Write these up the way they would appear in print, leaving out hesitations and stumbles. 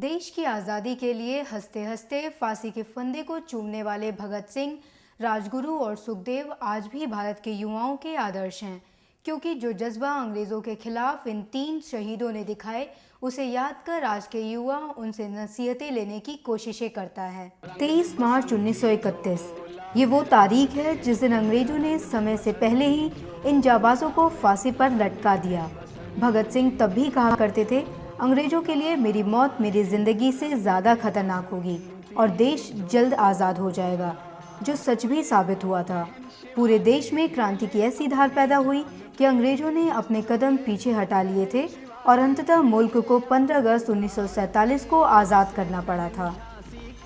देश की आज़ादी के लिए हंसते हंसते फांसी के फंदे को चूमने वाले भगत सिंह, राजगुरु और सुखदेव आज भी भारत के युवाओं के आदर्श हैं, क्योंकि जो जज्बा अंग्रेज़ों के खिलाफ इन तीन शहीदों ने दिखाए, उसे याद कर आज के युवा उनसे नसीहतें लेने की कोशिशें करता है। 23 मार्च 1931 ये वो तारीख है जिस दिन अंग्रेजों ने समय से पहले ही इन जाबाजों को फांसी पर लटका दिया। भगत सिंह तब भी कहा करते थे, अंग्रेजों के लिए मेरी मौत मेरी जिंदगी से ज़्यादा खतरनाक होगी और देश जल्द आज़ाद हो जाएगा, जो सच भी साबित हुआ था। पूरे देश में क्रांति की ऐसी धार पैदा हुई कि अंग्रेजों ने अपने कदम पीछे हटा लिए थे और अंततः मुल्क को 15 अगस्त 1947 को आज़ाद करना पड़ा था।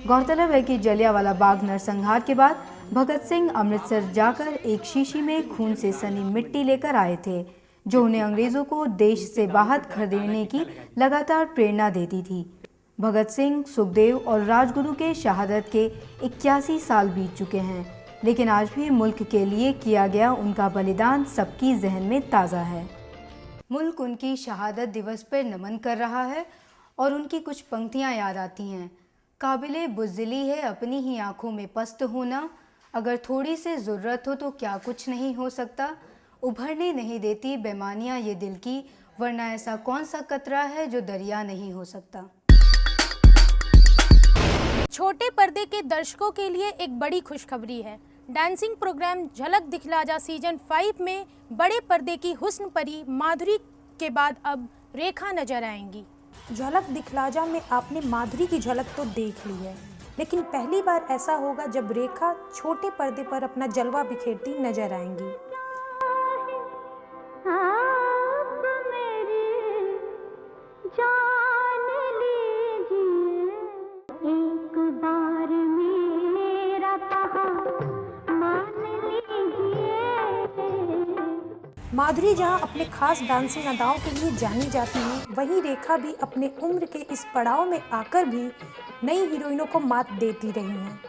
गौरतलब है कि जलियांवाला बाग नरसंहार के बाद भगत सिंह अमृतसर जाकर एक शीशी में खून से सनी मिट्टी लेकर आए थे, जो उन्हें अंग्रेज़ों को देश से बाहर खदेड़ने की लगातार प्रेरणा देती थी। भगत सिंह, सुखदेव और राजगुरु के शहादत के 81 साल बीत चुके हैं, लेकिन आज भी मुल्क के लिए किया गया उनका बलिदान सबकी जहन में ताज़ा है। मुल्क उनकी शहादत दिवस पर नमन कर रहा है और उनकी कुछ पंक्तियाँ याद आती हैं। काबिले बुज़दिली है अपनी ही आँखों में पस्त होना, अगर थोड़ी सी ज़रूरत हो तो क्या कुछ नहीं हो सकता, उभरने नहीं देती बेमानियाँ ये दिल की, वरना ऐसा कौन सा कतरा है जो दरिया नहीं हो सकता। छोटे पर्दे के दर्शकों के लिए एक बड़ी खुशखबरी है। डांसिंग प्रोग्राम झलक दिखला जा सीजन 5 में बड़े पर्दे की हुस्न परी माधुरी के बाद अब रेखा नजर आएंगी। झलक दिखलाजा में आपने माधुरी की झलक तो देख ली है, लेकिन पहली बार ऐसा होगा जब रेखा छोटे पर्दे पर अपना जलवा बिखेरती नजर आएंगी। माधुरी जहां अपने खास डांसिंग अदाओं के लिए जानी जाती है, वहीं रेखा भी अपने उम्र के इस पड़ाव में आकर भी नई हीरोइनों को मात देती रही हैं।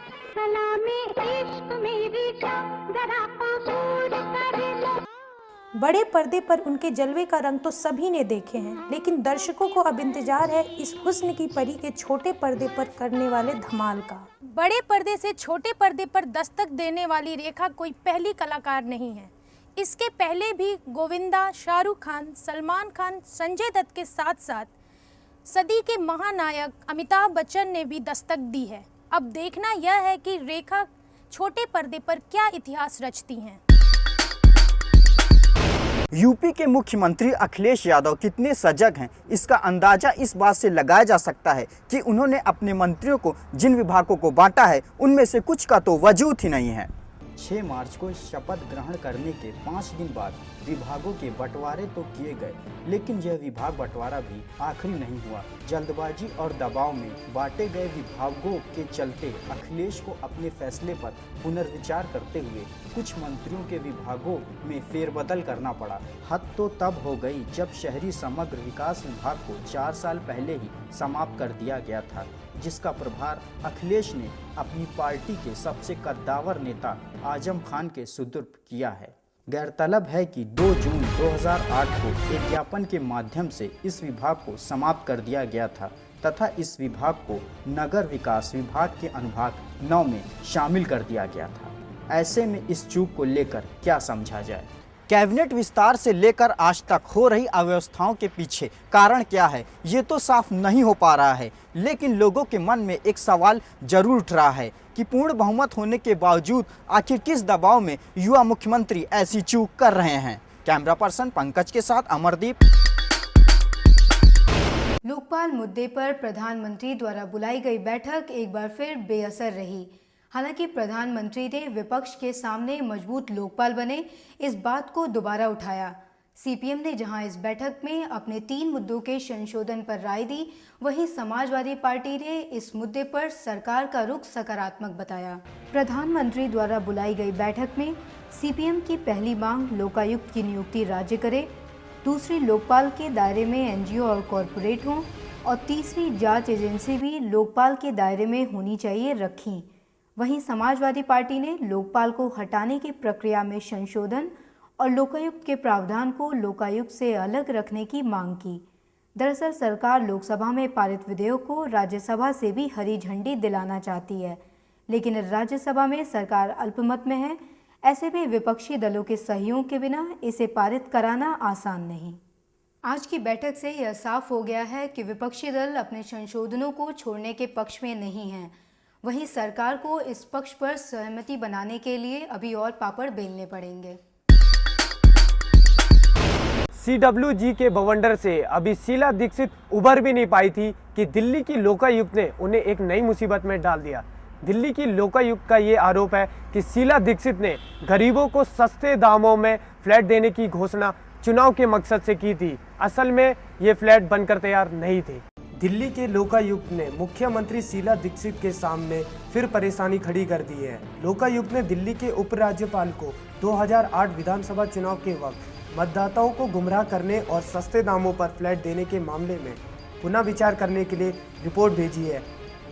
बड़े पर्दे पर उनके जलवे का रंग तो सभी ने देखे हैं, लेकिन दर्शकों को अब इंतजार है इस हुस्न की परी के छोटे पर्दे पर करने वाले धमाल का। बड़े पर्दे से छोटे पर्दे पर दस्तक देने वाली रेखा कोई पहली कलाकार नहीं है। इसके पहले भी गोविंदा, शाहरुख खान, सलमान खान, संजय दत्त के साथ साथ सदी के महानायक अमिताभ बच्चन ने भी दस्तक दी है। अब देखना यह है कि रेखा छोटे पर्दे पर क्या इतिहास रचती हैं। यूपी के मुख्यमंत्री अखिलेश यादव कितने सजग हैं, इसका अंदाजा इस बात से लगाया जा सकता है कि उन्होंने अपने मंत्रियों को जिन विभागों को बांटा है, उनमें से कुछ का तो वजूद ही नहीं है। 6 मार्च को शपथ ग्रहण करने के 5 दिन बाद विभागों के बंटवारे तो किए गए, लेकिन यह विभाग बंटवारा भी आखिरी नहीं हुआ। जल्दबाजी और दबाव में बांटे गए विभागों के चलते अखिलेश को अपने फैसले पर पुनर्विचार करते हुए कुछ मंत्रियों के विभागों में फेरबदल करना पड़ा। हद तो तब हो गई जब शहरी समग्र विकास विभाग को 4 साल पहले ही समाप्त कर दिया गया था, जिसका प्रभार अखिलेश ने अपनी पार्टी के सबसे कद्दावर नेता आजम खान के सुपुर्द किया है। गौरतलब है कि 2 जून 2008 को एक ज्ञापन के माध्यम से इस विभाग को समाप्त कर दिया गया था तथा इस विभाग को नगर विकास विभाग के अनुभाग 9 में शामिल कर दिया गया था। ऐसे में इस चूक को लेकर क्या समझा जाए? कैबिनेट विस्तार से लेकर आज तक हो रही अव्यवस्थाओं के पीछे कारण क्या है, ये तो साफ नहीं हो पा रहा है, लेकिन लोगों के मन में एक सवाल जरूर उठ रहा है कि पूर्ण बहुमत होने के बावजूद आखिर किस दबाव में युवा मुख्यमंत्री ऐसी चूक कर रहे हैं। कैमरा पर्सन पंकज के साथ अमरदीप। लोकपाल मुद्दे पर प्रधानमंत्री द्वारा बुलाई गई बैठक एक बार फिर बेअसर रही। हालांकि प्रधानमंत्री ने विपक्ष के सामने मजबूत लोकपाल बने इस बात को दोबारा उठाया। सीपीएम ने जहां इस बैठक में अपने 3 मुद्दों के संशोधन पर राय दी, वहीं समाजवादी पार्टी ने इस मुद्दे पर सरकार का रुख सकारात्मक बताया। प्रधानमंत्री द्वारा बुलाई गई बैठक में सीपीएम की पहली मांग लोकायुक्त की नियुक्ति राज्य करे, दूसरी लोकपाल के दायरे में एनजीओ और कॉरपोरेट हों और तीसरी जांच एजेंसी भी लोकपाल के दायरे में होनी चाहिए रखी। वहीं समाजवादी पार्टी ने लोकपाल को हटाने की प्रक्रिया में संशोधन और लोकायुक्त के प्रावधान को लोकायुक्त से अलग रखने की मांग की। दरअसल सरकार लोकसभा में पारित विधेयक को राज्यसभा से भी हरी झंडी दिलाना चाहती है, लेकिन राज्यसभा में सरकार अल्पमत में है। ऐसे में विपक्षी दलों के सहयोग के बिना इसे पारित कराना आसान नहीं। आज की बैठक से यह साफ हो गया है कि विपक्षी दल अपने संशोधनों को छोड़ने के पक्ष में नहीं हैं। वहीं सरकार को इस पक्ष पर सहमति बनाने के लिए अभी और पापड़ बेलने पड़ेंगे। CWG के बवंडर से अभी शीला दीक्षित उभर भी नहीं पाई थी कि दिल्ली की लोकायुक्त ने उन्हें एक नई मुसीबत में डाल दिया। दिल्ली की लोकायुक्त का ये आरोप है कि शीला दीक्षित ने गरीबों को सस्ते दामों में फ्लैट देने की घोषणा चुनाव के मकसद से की थी। असल में ये फ्लैट बनकर तैयार नहीं थे। दिल्ली के लोकायुक्त ने मुख्यमंत्री शीला दीक्षित के सामने फिर परेशानी खड़ी कर दी है। लोकायुक्त ने दिल्ली के उपराज्यपाल को 2008 विधानसभा चुनाव के वक्त मतदाताओं को गुमराह करने और सस्ते दामों पर फ्लैट देने के मामले में पुनः विचार करने के लिए रिपोर्ट भेजी है।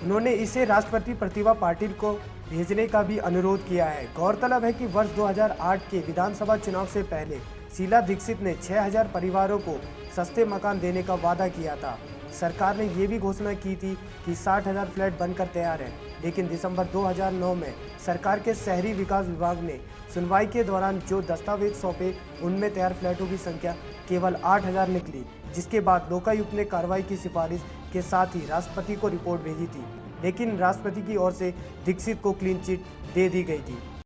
उन्होंने इसे राष्ट्रपति प्रतिभा पाटिल को भेजने का भी अनुरोध किया है। गौरतलब है कि वर्ष 2008 के विधानसभा चुनाव से पहले शीला दीक्षित ने 6000 परिवारों को सस्ते मकान देने का वादा किया था। सरकार ने ये भी घोषणा की थी कि 60,000 फ्लैट बनकर तैयार हैं, लेकिन दिसंबर 2009 में सरकार के शहरी विकास विभाग ने सुनवाई के दौरान जो दस्तावेज सौंपे उनमें तैयार फ्लैटों की संख्या केवल 8,000 निकली, जिसके बाद लोकायुक्त ने कार्रवाई की सिफारिश के साथ ही राष्ट्रपति को रिपोर्ट भेजी थी, लेकिन राष्ट्रपति की ओर से दीक्षित को क्लीन चिट दे दी गई थी।